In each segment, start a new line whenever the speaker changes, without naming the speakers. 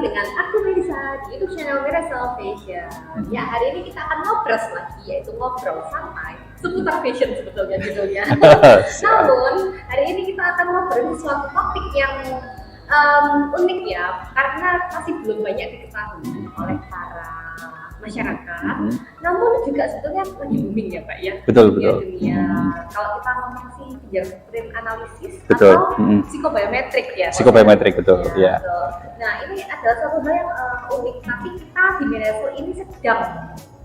dengan aku Melisa di YouTube channel Mirasol Fashion. Ya, hari ini kita akan ngobrol lagi, yaitu ngobrol santai seputar fashion sebetulnya judulnya. Namun, hari ini kita akan ngobrol suatu topik yang unik ya, karena masih belum banyak diketahui oleh para masyarakat. Namun juga sebetulnya lagi booming ya Pak ya.
Betul.
Dunia. Kalau kita ngomong sih fingerprint analisis
betul.
atau psikobiometrik ya.
Psikobiometrik betul ya.
Nah ini adalah satu hal yang unik, tapi kita di Mirasol ini sedang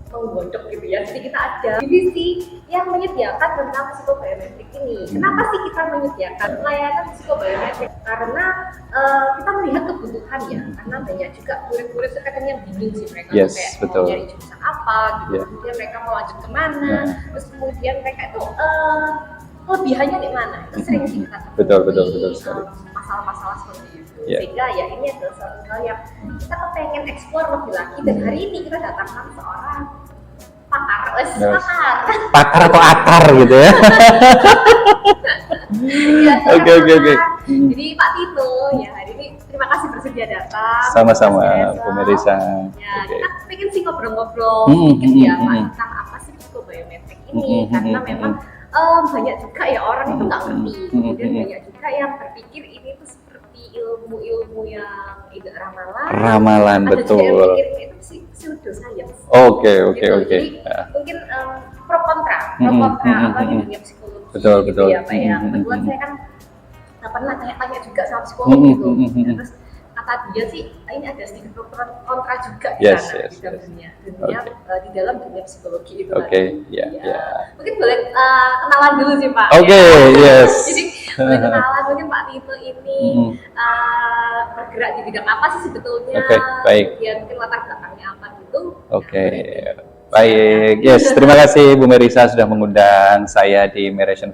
menggodok gitu ya. Jadi kita ada divisi yang menyediakan tentang psikobiometrik ini. Kenapa sih kita menyediakan layanan psikobiometrik? Karena kita melihat kebutuhan ya. Karena banyak juga murid-murid sekarang yang bingung sih mereka kayak
betul.
mau nyari jurusan apa gitu. Kemudian mereka mau lanjut kemana. Terus kemudian mereka itu kelebihannya di mana? Itu sering sih kita temui
betul.
Masalah-masalah seperti itu. Sehingga ya ini adalah satu hal yang kita pengen eksplor lebih lagi, dan hari ini kita datangkan seorang
pakar atau akar gitu ya. Oke.
Jadi Pak Tito ya hari ini terima kasih bersedia datang.
Sama-sama Bu Melisa.
Ya, kita pengen sih ngobrol-ngobrol sedikit ya Pak tentang apa sih psikobiometrik ini, karena memang banyak juga ya orang itu nggak ngerti, kemudian banyak juga yang berpikir ini tuh seperti ilmu-ilmu yang tidak ramalan,
betul.
Ada juga yang pikir itu pseudoscience.
Oke.
Jadi mungkin pro kontra apa di dunia psikologi.
Betul.
Ya Pak ya. Kebetulan saya kan pernah tanya-tanya juga sama psikolog gitu. Terus kata dia sih ini ada sedikit pro kontra juga di sana di dalam dunia di dalam dunia psikologi itu. Mungkin boleh kenalan dulu sih Pak.
Yes.
Jadi boleh kenalan mungkin Pak Tito ini bergerak di bidang apa sih sebetulnya?
Baik.
Kemudian mungkin latar belakangnya apa gitu?
Baik. Yes, terima kasih Bu Melisa sudah mengundang saya di Mirasol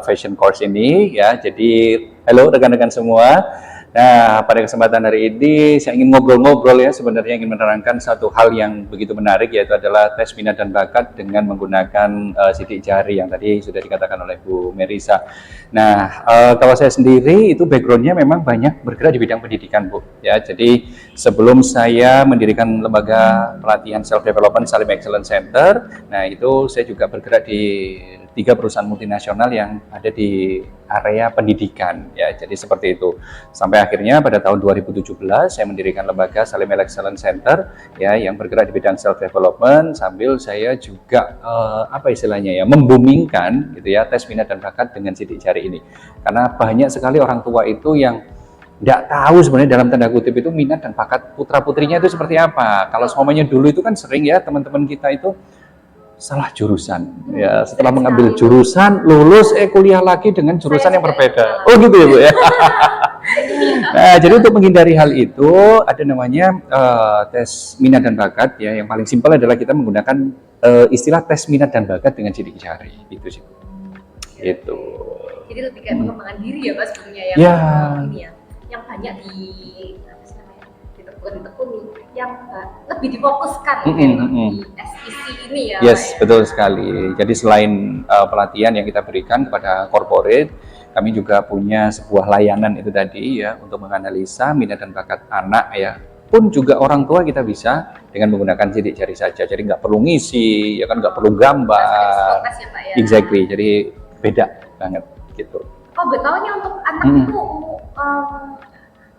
Fashion Course ini ya. Jadi halo rekan-rekan semua. Nah, pada kesempatan hari ini saya ingin ngobrol-ngobrol ya, sebenarnya ingin menerangkan satu hal yang begitu menarik, yaitu adalah tes minat dan bakat dengan menggunakan sidik jari yang tadi sudah dikatakan oleh Bu Melisa. Nah, kalau saya sendiri itu backgroundnya memang banyak bergerak di bidang pendidikan Bu ya. Jadi sebelum saya mendirikan lembaga pelatihan self development Salim Excellence Center, nah itu saya juga bergerak di 3 perusahaan multinasional yang ada di area pendidikan ya. Jadi seperti itu. Sampai akhirnya pada tahun 2017 saya mendirikan lembaga Salim Excellence Center ya yang bergerak di bidang self development, sambil saya juga membumingkan gitu ya tes minat dan bakat dengan sidik jari ini. Karena banyak sekali orang tua itu yang tidak tahu sebenarnya dalam tanda kutip itu minat dan bakat putra-putrinya itu seperti apa. Kalau semuanya dulu itu kan sering ya teman-teman kita itu salah jurusan ya, setelah mengambil jurusan lulus kuliah lagi dengan jurusan yang berbeda. Oh gitu ya Bu ya. Nah, jadi untuk menghindari hal itu ada namanya tes minat dan bakat ya. Yang paling simpel adalah kita menggunakan istilah tes minat dan bakat dengan sidik jari itu sih Bu. Gitu.
Jadi lebih kayak pengembangan diri ya Pak sebenarnya ini ya. Yang banyak ditekuni yang lebih difokuskan di SEC ini ya.
Yes, betul sekali. Jadi selain pelatihan yang kita berikan kepada corporate, kami juga punya sebuah layanan itu tadi ya untuk menganalisa minat dan bakat anak ya. Pun juga orang tua kita bisa dengan menggunakan sidik jari saja. Jadi nggak perlu ngisi, ya kan nggak perlu gambar.
Ya, Pak, ya.
Exactly. Jadi beda banget gitu.
Oh, betulnya untuk anak itu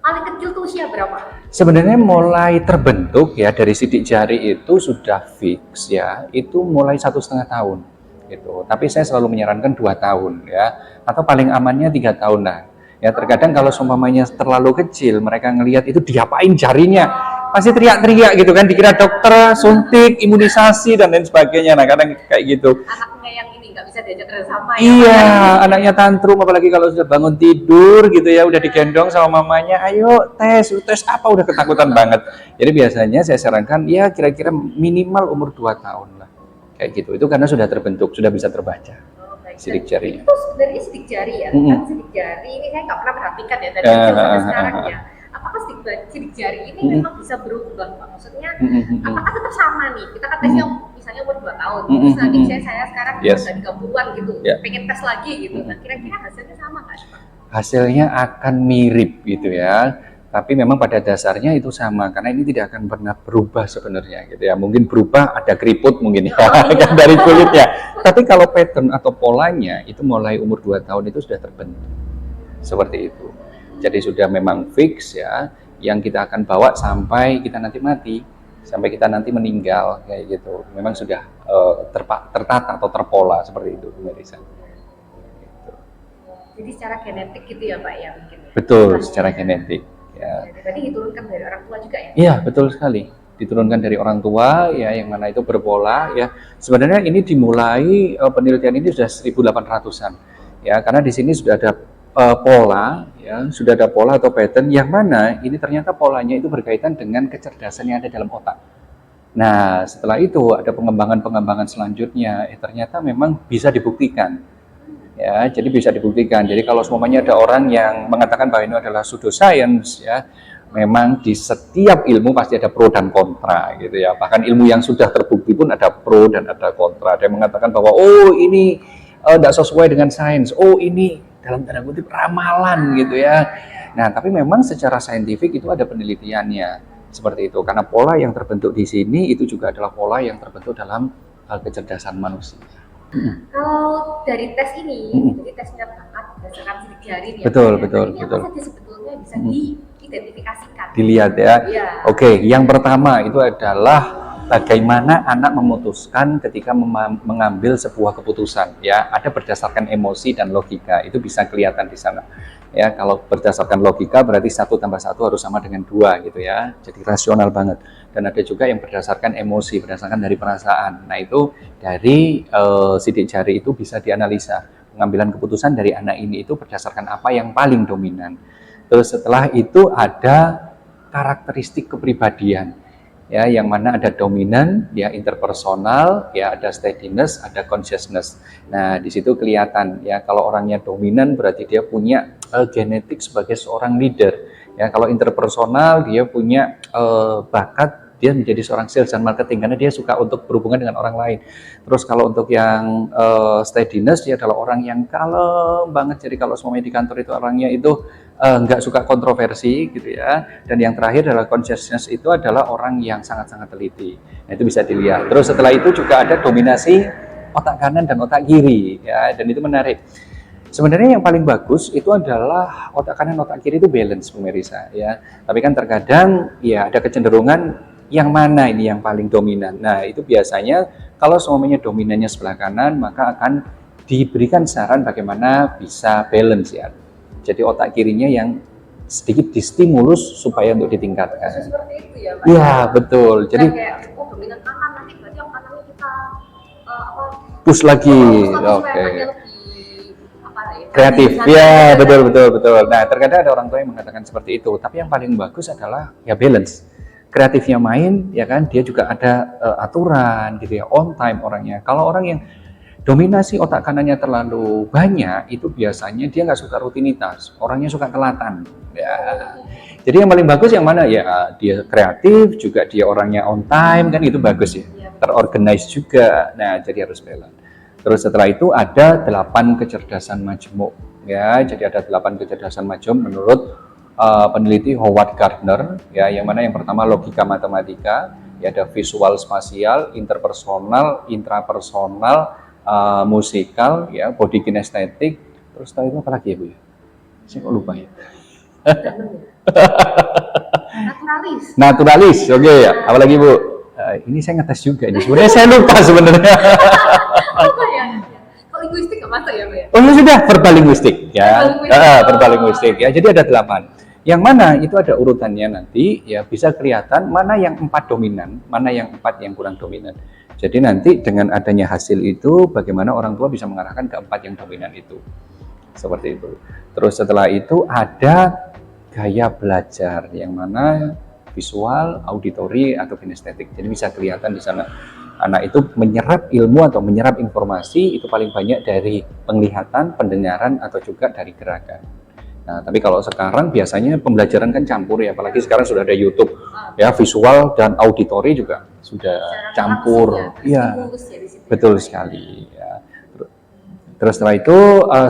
paling kecil tuh usia berapa?
Sebenarnya mulai terbentuk ya dari sidik jari itu sudah fix ya, itu mulai 1,5 tahun gitu. Tapi saya selalu menyarankan 2 tahun ya, atau paling amannya 3 tahun lah. Ya terkadang kalau seumpamanya terlalu kecil, mereka ngelihat itu diapain jarinya, pasti teriak-teriak gitu kan, dikira dokter, suntik, imunisasi dan lain sebagainya. Nah kadang kayak gitu.
Anaknya yang ini nggak bisa diajak bersama ya.
Iya, anaknya tantrum, apalagi kalau sudah bangun tidur gitu ya, udah digendong sama mamanya, ayo tes apa, udah ketakutan banget. Jadi biasanya saya sarankan ya kira-kira minimal umur 2 tahun lah, kayak gitu. Itu karena sudah terbentuk, sudah bisa terbaca sidik jari.
Itu sebenarnya sidik jari ya, kan sidik jari ini saya nggak pernah perhatikan ya dari kecil sampai sekarang ya. Apakah sidik jari ini memang bisa berubah Pak? Maksudnya apakah tetap sama nih? Kita kan tesnya misalnya umur 2 tahun, terus nanti saya sekarang udah 30-an gitu, pengen tes lagi gitu. Nah kira-kira hasilnya sama nggak Pak?
Hasilnya akan mirip gitu ya. Tapi memang pada dasarnya itu sama, karena ini tidak akan pernah berubah sebenarnya gitu ya. Mungkin berubah ada keriput mungkin ya kan dari kulitnya. Tapi kalau pattern atau polanya itu mulai umur 2 tahun itu sudah terbentuk. Seperti itu. Jadi sudah memang fix ya, yang kita akan bawa sampai kita nanti mati, sampai kita nanti meninggal kayak gitu. Memang sudah tertata atau terpola seperti itu, Mbak Risa.
Jadi secara genetik gitu ya Pak ya mungkin.
Betul, secara genetik. Ya.
Berarti diturunkan dari orang tua juga ya?
Iya, betul sekali. Diturunkan dari orang tua ya, yang mana itu berpola ya. Sebenarnya ini dimulai penelitian ini sudah 1800-an. Ya, karena di sini sudah ada pola ya, sudah ada pola atau pattern yang mana ini ternyata polanya itu berkaitan dengan kecerdasan yang ada dalam otak. Nah, setelah itu ada pengembangan-pengembangan selanjutnya, ternyata memang bisa dibuktikan. Ya, jadi bisa dibuktikan. Jadi kalau semuanya ada orang yang mengatakan bahwa ini adalah pseudoscience ya, memang di setiap ilmu pasti ada pro dan kontra gitu ya. Bahkan ilmu yang sudah terbukti pun ada pro dan ada kontra. Ada yang mengatakan bahwa oh ini tidak sesuai dengan sains. Oh ini dalam tanda kutip ramalan gitu ya. Nah, tapi memang secara saintifik itu ada penelitiannya seperti itu. Karena pola yang terbentuk di sini itu juga adalah pola yang terbentuk dalam kecerdasan manusia.
Kalau dari tes ini, jadi tesnya bakat berdasarkan sidik jari ya.
Betul.
Ini apa saja sebetulnya bisa diidentifikasikan?
Dilihat ya. Oke, yang pertama itu adalah bagaimana anak memutuskan ketika mengambil sebuah keputusan ya. Ada berdasarkan emosi dan logika, itu bisa kelihatan di sana. Ya, kalau berdasarkan logika berarti 1 tambah 1 harus sama dengan 2 gitu ya. Jadi rasional banget. Dan ada juga yang berdasarkan emosi, berdasarkan dari perasaan. Nah, itu dari sidik jari itu bisa dianalisa. Pengambilan keputusan dari anak ini itu berdasarkan apa yang paling dominan. Terus setelah itu ada karakteristik kepribadian. Ya, yang mana ada dominan, ya interpersonal, ya ada steadiness, ada consciousness. Nah, di situ kelihatan ya kalau orangnya dominan berarti dia punya genetik sebagai seorang leader. Ya, kalau interpersonal dia punya bakat dia menjadi seorang sales dan marketing karena dia suka untuk berhubungan dengan orang lain. Terus kalau untuk yang steadiness dia adalah orang yang kalem banget. Jadi kalau semuanya di kantor itu orangnya itu nggak suka kontroversi gitu ya. Dan yang terakhir adalah consciousness, itu adalah orang yang sangat-sangat teliti. Nah, itu bisa dilihat. Terus setelah itu juga ada dominasi otak kanan dan otak kiri ya, dan itu menarik. Sebenarnya yang paling bagus itu adalah otak kanan otak kiri itu balance, pemirsa ya. Tapi kan terkadang ya ada kecenderungan yang mana ini yang paling dominan. Nah, itu biasanya kalau semuanya dominannya sebelah kanan, maka akan diberikan saran bagaimana bisa balance ya. Jadi otak kirinya yang sedikit distimulus supaya untuk ditingkatkan.
Seperti itu ya, Pak?
Iya, betul. Jadi
kayak dominan kanan, nanti berarti yang kanannya kita
push lagi. Oke. Kreatif. Ya, betul. Nah, terkadang ada orang tua yang mengatakan seperti itu, tapi yang paling bagus adalah ya balance. Kreatifnya main, ya kan, dia juga ada aturan gitu ya, on time orangnya. Kalau orang yang dominasi otak kanannya terlalu banyak, itu biasanya dia nggak suka rutinitas, orangnya suka telatan. Ya. Jadi yang paling bagus yang mana ya, dia kreatif, juga dia orangnya on time, kan itu bagus ya, terorganize juga. Nah, jadi harus balance. Terus setelah itu ada 8 kecerdasan majemuk. Ya, jadi ada 8 kecerdasan majemuk menurut peneliti Howard Gardner ya, yang mana yang pertama logika matematika, ya ada visual spasial, interpersonal, intrapersonal, musikal, ya body kinestetik, terus tahu itu apa lagi ya Bu ya? Saya kok lupa ya. Naturalis, oke ya. Apalagi Bu? Ini saya ngetes juga ini. Sebenarnya saya lupa sebenarnya.
Apa ya? Kalau linguistik nggak masuk ya Bu ya?
Oh sudah, verbal linguistik ya. Verbal linguistik ya. Jadi ada 8. Yang mana itu ada urutannya nanti ya, bisa kelihatan mana yang 4 dominan, mana yang 4 yang kurang dominan. Jadi nanti dengan adanya hasil itu bagaimana orang tua bisa mengarahkan ke 4 yang dominan itu. Seperti itu. Terus setelah itu ada gaya belajar yang mana visual, auditori atau kinestetik. Jadi bisa kelihatan di sana anak itu menyerap ilmu atau menyerap informasi itu paling banyak dari penglihatan, pendengaran atau juga dari gerakan. Nah, tapi kalau sekarang biasanya pembelajaran kan campur ya, apalagi sekarang sudah ada YouTube ya, visual dan auditori juga sudah campur. Iya, betul sekali. Ya. Terus setelah itu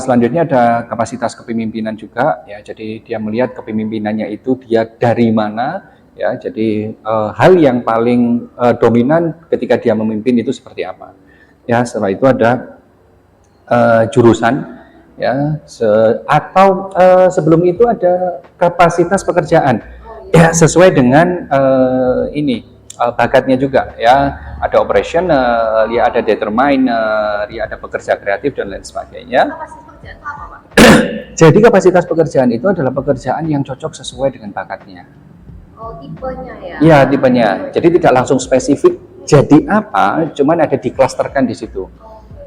selanjutnya ada kapasitas kepemimpinan juga ya. Jadi dia melihat kepemimpinannya itu dia dari mana ya. Jadi hal yang paling dominan ketika dia memimpin itu seperti apa. Ya, setelah itu ada jurusan ya atau sebelum itu ada kapasitas pekerjaan. Ya, sesuai dengan bakatnya juga ya, ada operational, ya ada determiner, ya ada pekerja kreatif dan lain sebagainya.
Kapasitas pekerjaan itu apa, Pak?
Jadi kapasitas pekerjaan itu adalah pekerjaan yang cocok sesuai dengan bakatnya.
Oh, tipenya ya?
Iya, tipenya. Jadi tidak langsung spesifik jadi apa, cuman ada diklasterkan di situ.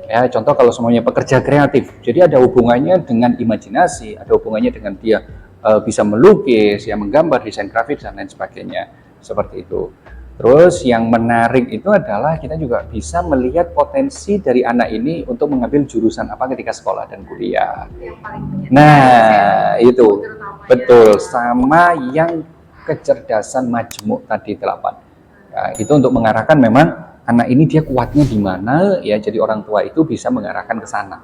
Ya, contoh kalau semuanya pekerja kreatif, jadi ada hubungannya dengan imajinasi, ada hubungannya dengan dia bisa melukis, ya menggambar, desain grafis dan lain sebagainya, seperti itu. Terus yang menarik itu adalah kita juga bisa melihat potensi dari anak ini untuk mengambil jurusan apa ketika sekolah dan kuliah.
Yang paling banyak.
Nah, itu betul, sama yang kecerdasan majmuk tadi 8. Nah, itu untuk mengarahkan memang anak ini dia kuatnya di mana ya, jadi orang tua itu bisa mengarahkan ke sana.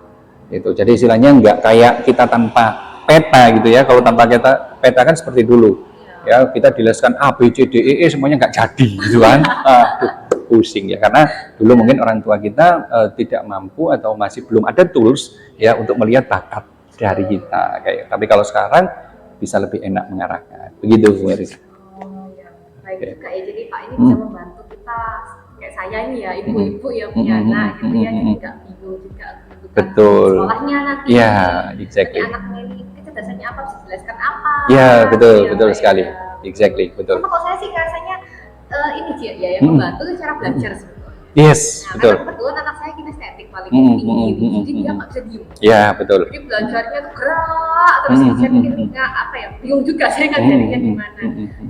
Itu. Jadi istilahnya nggak kayak kita tanpa peta gitu ya. Kalau tanpa peta kan seperti dulu. Ya, kita dileskan A, B, C, D, E, semuanya nggak jadi gitu kan. Pusing ya, karena dulu mungkin orang tua kita tidak mampu atau masih belum ada tools ya untuk melihat bakat dari kita kayak. Tapi kalau sekarang bisa lebih enak mengarahkan. Begitu, Bu Meris.
Oh ya, baik juga ya. Jadi Pak ini bisa membantu kita kayak saya ini ya, ibu-ibu yang punya anak gitu ya, jadi nggak bingung juga menentukan
Betul.
sekolahnya nanti.
Ya, exactly.
Anaknya ini kecerdasannya apa, bisa dijelaskan apa.
Ya, betul,
ya,
betul sekali.
Ya.
Exactly, betul.
Sama kalau saya sih rasanya ini Ci, ya yang membantu itu cara belajar sebetulnya.
Yes,
Nah,
betul.
karena kebetulan anak saya kinestetik paling tinggi, jadi dia nggak bisa diem.
Ya, betul.
Jadi belajarnya tuh gerak terus saya pikir nggak apa ya, bingung juga saya ngajarinnya gimana.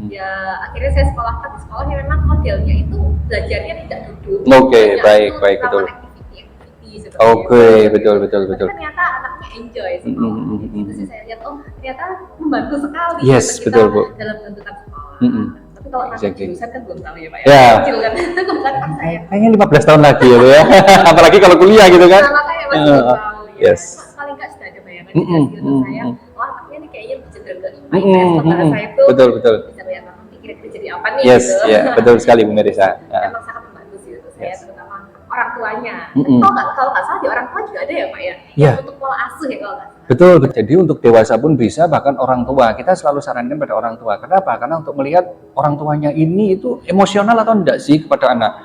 Ya akhirnya saya sekolahkan di sekolah yang memang modelnya itu belajarnya tidak duduk.
Oke,
Belajar
baik,
itu
baik, betul.
activity seperti
Oke,
itu.
betul, betul,
Tapi
betul.
ternyata anaknya enjoy sekolah. Itu sih saya lihat, oh ternyata membantu sekali
Yes,
kita
betul, Bu.
dalam menentukan sekolah. Tapi kalau nanti
Exactly.
jurusan kan belum tahu ya Pak
Ya.
Kecil kan, bukan kan saya.
Kayaknya 15 tahun lagi ya, Bu, ya. Apalagi kalau kuliah gitu kan.
Nah, makanya masih belum tahu ya.
Yes.
Paling nggak sudah ada bayangan juga sih untuk saya. Oh anaknya nih kayaknya lebih cenderung ke IPS. Sementara saya itu
Betul, betul.
bisa lihat nanti kira-kira jadi apa nih
Yes,
gitu.
ya, betul sekali Bu Merisa.
Memang sangat membantu sih untuk saya,
Yes.
terutama orang tuanya.
Mm-mm.
Kalau nggak salah di orang tua juga ada ya Pak ya?
Iya.
Untuk pola asuh ya kalau nggak salah.
Betul, jadi untuk dewasa pun bisa, bahkan orang tua. Kita selalu sarankan pada orang tua. Kenapa? Karena untuk melihat orang tuanya ini itu emosional atau enggak sih kepada anak.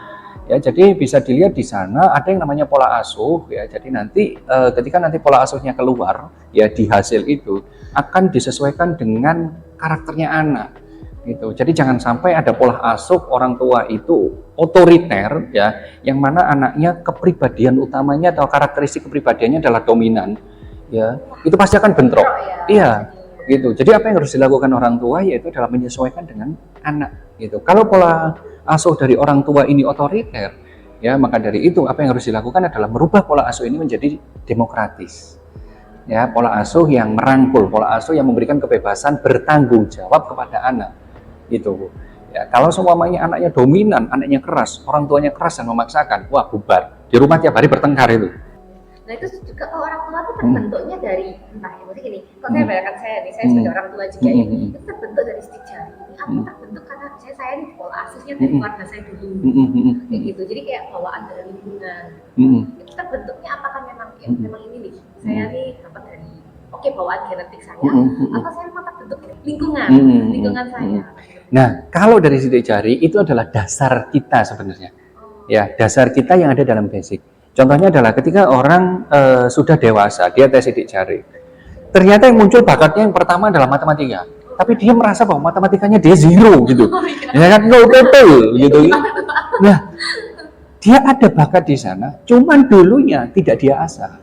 Ya, jadi bisa dilihat di sana ada yang namanya pola asuh ya. Jadi nanti ketika nanti pola asuhnya keluar ya di hasil itu akan disesuaikan dengan karakternya anak. Gitu. Jadi jangan sampai ada pola asuh orang tua itu otoriter ya, yang mana anaknya kepribadian utamanya atau karakteristik kepribadiannya adalah dominan. Ya, itu pasti akan bentrok. Iya, gitu. Jadi apa yang harus dilakukan orang tua yaitu adalah menyesuaikan dengan anak. Gitu. Kalau pola asuh dari orang tua ini otoriter, ya maka dari itu apa yang harus dilakukan adalah merubah pola asuh ini menjadi demokratis. Ya, pola asuh yang merangkul, pola asuh yang memberikan kebebasan bertanggung jawab kepada anak. Gitu. Ya, kalau semuanya anaknya dominan, anaknya keras, orang tuanya keras dan memaksakan, wah bubar. Di rumah tiap hari bertengkar itu.
Nah itu juga kalau orang tua tuh terbentuknya dari entah ya, maksudnya gini, kalau saya bayangkan saya nih, saya sebagai orang tua juga ya, itu terbentuk dari sejak jari. Aku terbentuk karena saya nih pola asuhnya dari keluarga saya dulu, kayak gitu. Jadi kayak bawaan dari lingkungan. Itu terbentuknya apakah memang ya, memang ini nih, saya nih apa dari bawaan genetik saya, atau saya memang terbentuk dari lingkungan saya.
Nah kalau dari sidik jari itu adalah dasar kita sebenarnya, ya dasar kita yang ada dalam basic. Contohnya adalah ketika orang sudah dewasa, dia tes sidik jari. Ternyata yang muncul bakatnya yang pertama adalah matematika. Tapi dia merasa bahwa matematikanya dia zero gitu. Ya kan, no total gitu. Nah, dia ada bakat di sana, cuman dulunya tidak dia asah.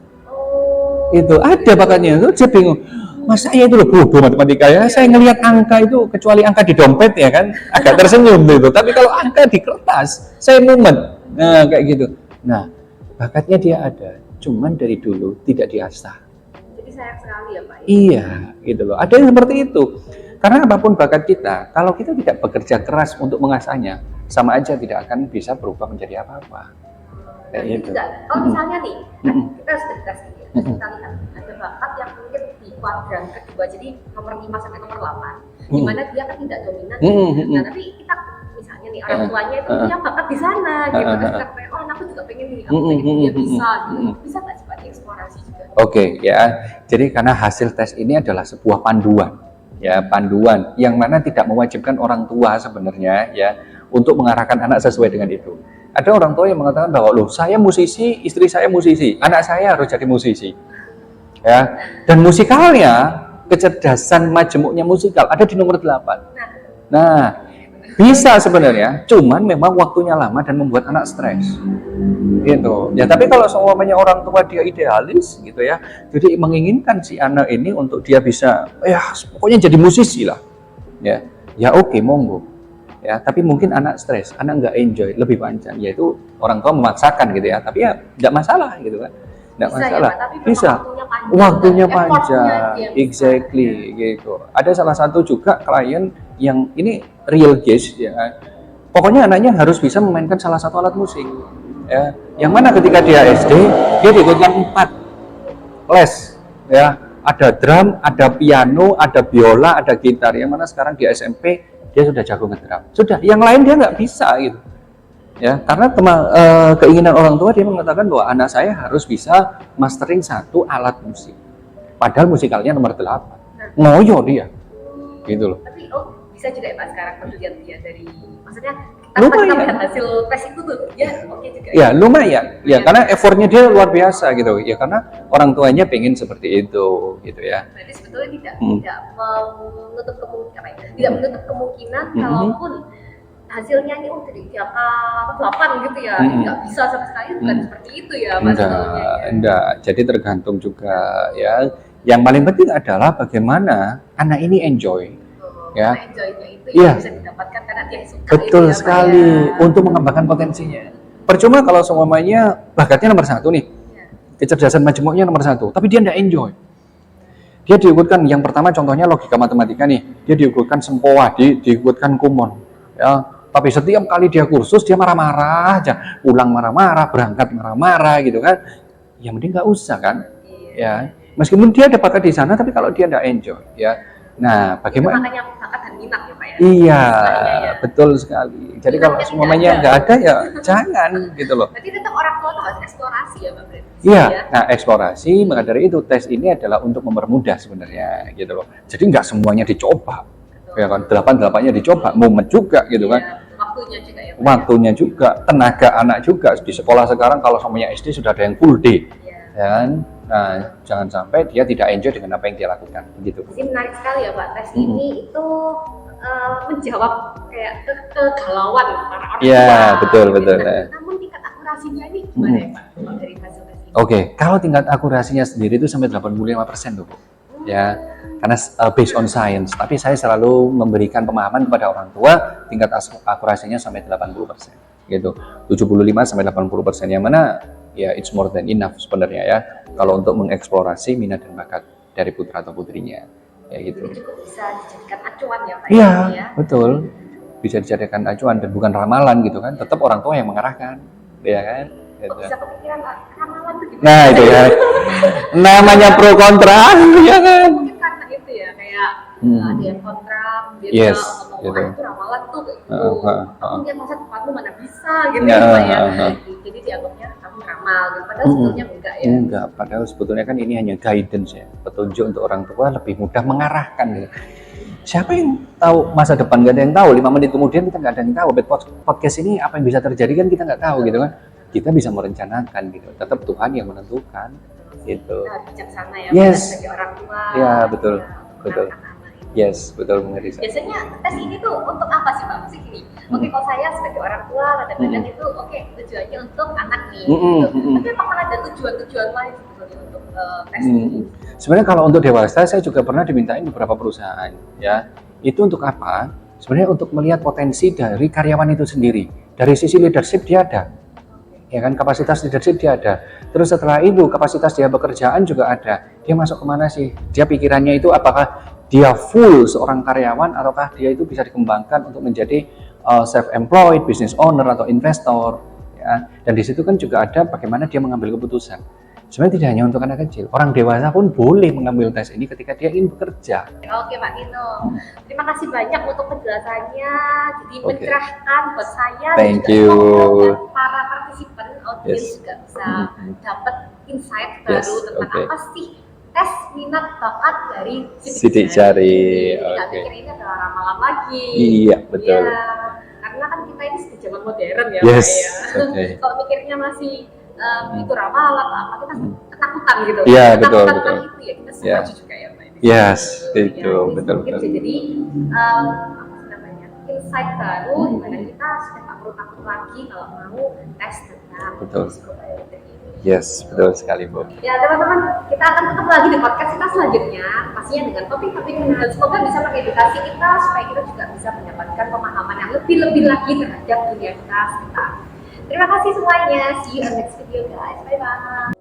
Itu ada bakatnya, itu dia bingung. Mas saya itu loh bodoh matematika ya, saya ngelihat angka itu kecuali angka di dompet ya kan, agak tersenyum gitu. Tapi kalau angka di kertas, saya mumet. Nah, kayak gitu. Nah, bakatnya dia ada, cuman dari dulu tidak diasah.
Jadi sayang sekali ya Pak.
Iya, gitu loh. Ada yang seperti itu. Karena apapun bakat kita, kalau kita tidak bekerja keras untuk mengasahnya, sama aja tidak akan bisa berubah menjadi apa-apa. Kayak
Ini
gitu.
juga kalau misalnya nih, kan
Mm-mm.
kita sudah tes nih ya, terus kita lihat ada bakat yang mungkin di kuadran kedua, jadi nomor 5 sampai nomor 8, di mana dia kan tidak dominan. Nah, tapi kita misalnya nih orang tuanya itu punya bakat di sana gitu, terus kita pengen, oh anakku juga pengen nih, aku pengen dia bisa gitu. Bisa nggak sih Pak dieksplorasi juga?
Oke, ya. Jadi karena hasil tes ini adalah sebuah panduan, ya, panduan yang mana tidak mewajibkan orang tua sebenarnya, ya, untuk mengarahkan anak sesuai dengan itu. Ada orang tua yang mengatakan bahwa, loh, saya musisi, istri saya musisi, anak saya harus jadi musisi, ya. Dan musikalnya, kecerdasan majemuknya musikal ada di nomor 8. Nah, bisa sebenarnya, cuman memang waktunya lama dan membuat anak stres. Gitu. Ya, tapi kalau semuanya orang tua dia idealis gitu ya. Jadi menginginkan si anak ini untuk dia bisa ya pokoknya jadi musisi lah. Ya. Ya oke, monggo. Ya, tapi mungkin anak stres, anak nggak enjoy, lebih panjang, yaitu orang tua memaksakan gitu ya. Tapi ya nggak masalah gitu kan. Nggak
Bisa
masalah.
ya Pak, tapi memang
Bisa.
waktunya panjang,
Waktunya
effortnya
panjang.
dia bisa.
Exactly gitu. Ada salah satu juga klien yang ini real case ya. Pokoknya anaknya harus bisa memainkan salah satu alat musik. Ya, yang mana ketika dia SD, dia diikutkan 4 les, ya. Ada drum, ada piano, ada biola, ada gitar. Yang mana sekarang di SMP dia sudah jago ngedrum. Sudah, yang lain dia nggak bisa gitu. Ya, karena keinginan orang tua dia mengatakan bahwa anak saya harus bisa mastering satu alat musik. Padahal musikalnya nomor 8. Ngoyo dia. Gitu loh.
Tapi bisa juga ya Pak sekarang kalau lihat dia dari, maksudnya tanpa kita melihat hasil tes itu tuh, ya oke juga.
Ya lumayan, ya karena effortnya dia luar biasa gitu, ya karena orang tuanya pengen seperti itu, gitu ya.
Berarti sebetulnya tidak menutup kemungkinan, tidak menutup kemungkinan kalaupun hasilnya ini dari angka 8 gitu ya, nggak bisa sama sekali, bukan seperti itu ya Mas.
Enggak, jadi tergantung juga ya. Yang paling penting adalah bagaimana anak ini enjoy. Ya.
Enjoy-nya itu
Iya.
bisa didapatkan karena dia suka.
Betul
itu ya,
sekali,
Pak, ya.
untuk mengembangkan potensinya. Percuma kalau semuanya bakatnya nomor 1 nih, kecerdasan majemuknya nomor 1, tapi dia tidak enjoy. Dia diikutkan yang pertama contohnya logika matematika nih, dia diikutkan sempoa, diikutkan kumon, ya. Tapi setiap kali dia kursus dia marah-marah aja, pulang marah-marah, berangkat marah-marah gitu kan. Ya mending nggak usah kan, ya. Meskipun dia ada bakat di sana, tapi kalau dia tidak enjoy, ya. Nah, bagaimana?
Makanya bakat dan minat ya Pak ya.
Iya,
ya.
betul sekali. Jadi
Minatnya
kalau semuanya nggak ada ya jangan gitu loh.
Berarti tetap orang tua tuh harus eksplorasi ya Pak berarti.
Iya,
Ya.
nah eksplorasi maka dari itu tes ini adalah untuk mempermudah sebenarnya gitu loh. Jadi nggak semuanya dicoba, ya kan? 8-8-nya dicoba, mumet juga gitu kan.
Iya, waktunya juga ya Pak.
Waktunya juga, tenaga anak juga di sekolah sekarang kalau semuanya SD sudah ada yang full day,
Iya.
ya kan? Nah, jangan sampai dia tidak enjoy dengan apa yang dia lakukan, begitu.
Jadi menarik sekali ya Pak, tes ini itu menjawab kayak kegalauan para orang
Iya,
tua.
betul.
Nah, namun tingkat akurasinya ini gimana ya Pak kalau dari hasil tes ini?
Oke, kalau tingkat akurasinya sendiri itu sampai 85% tuh, Bu. Ya, karena based on science. Tapi saya selalu memberikan pemahaman kepada orang tua tingkat akurasinya sampai 80%, gitu. 75 sampai 80% yang mana ya it's more than enough sebenarnya ya. Kalau untuk mengeksplorasi minat dan bakat dari putra atau putrinya, ya gitu.
Jadi cukup bisa dijadikan acuan ya Pak.
Iya,
ya?
betul. Bisa dijadikan acuan dan bukan ramalan gitu kan. Tetap orang tua yang mengarahkan, ya kan.
Kok
Gitu.
bisa kepikiran Pak, ramalan tuh gimana?
Nah itu ya, namanya pro kontra, ya kan.
Mungkin karena itu ya, kayak ada yang kontra, dia
Yes,
ngomong,
gitu.
itu ramalan tuh kayak gitu.
Heeh,
Kamu dia masa tempatmu mana bisa gitu
Ya,
ya Pak ya.
heeh.
Jadi dianggapnya kamu ramal gitu, padahal sebetulnya enggak ya.
Enggak, padahal sebetulnya kan ini hanya guidance ya, petunjuk untuk orang tua lebih mudah mengarahkan gitu. Siapa yang tahu masa depan? Gak ada yang tahu. 5 menit kemudian kita nggak ada yang tahu. Podcast ini apa yang bisa terjadi kan kita nggak tahu gitu kan. Kita bisa merencanakan gitu. Tetap Tuhan yang menentukan gitu.
Kita harus bijaksana ya,
Yes.
kita sebagai orang tua.
Ya, betul, betul.
Anak-anak ini.
Yes, betul Bung Risa.
Biasanya tes ini tuh untuk apa sih Pak? Mesti gini, oke kalau saya sebagai orang tua kadang-kadang itu oke tujuannya untuk anak nih gitu. Tapi apakah ada tujuan-tujuan lain sebetulnya untuk tes ini?
Sebenarnya kalau untuk dewasa saya juga pernah dimintain beberapa perusahaan ya. Itu untuk apa? Sebenarnya untuk melihat potensi dari karyawan itu sendiri. Dari sisi leadership dia ada. Ya kan, kapasitas leadership dia ada. Terus setelah itu kapasitas dia bekerjaan juga ada. Dia masuk kemana sih? Dia pikirannya itu apakah dia full seorang karyawan ataukah dia itu bisa dikembangkan untuk menjadi self-employed, business owner atau investor, ya. Dan di situ kan juga ada bagaimana dia mengambil keputusan. Sebenarnya tidak hanya untuk anak kecil, orang dewasa pun boleh mengambil tes ini ketika dia ingin bekerja.
Oke Pak Dino, terima kasih banyak untuk penjelasannya. Jadi
Oke.
mencerahkan buat saya
Thank
dan
you.
juga semoga para partisipan audiens
Yes.
juga bisa dapat insight
Yes,
baru tentang
oke.
apa sih tes minat bakat dari
Sidik jari,
Nggak
oke.
pikir ini adalah ramalan lagi.
Iya, betul.
Iya, karena kan kita ini sudah zaman modern ya
Yes,
Pak ya.
oke.
Kalau mikirnya masih itu ramalan apa kita ketakutan gitu.
Iya,
Ketakutan
betul,
tentang
betul.
itu ya kita semua
Iya.
juga ya Pak.
Yes,
Ya,
itu
ini
betul
mungkin
betul.
bisa jadi apa sih namanya insight baru di mana kita sudah tak perlu takut lagi kalau mau tes tentang
Betul.
psikobiometri ini.
Yes, betul sekali Bu.
Ya teman-teman, kita akan ketemu lagi di podcast kita selanjutnya, pastinya dengan topik-topik menarik. Semoga bisa mengedukasi kita supaya kita juga bisa mendapatkan pemahaman yang lebih-lebih lagi terhadap dunia kita sekitar. Terima kasih semuanya. See you on next video guys. Bye bye.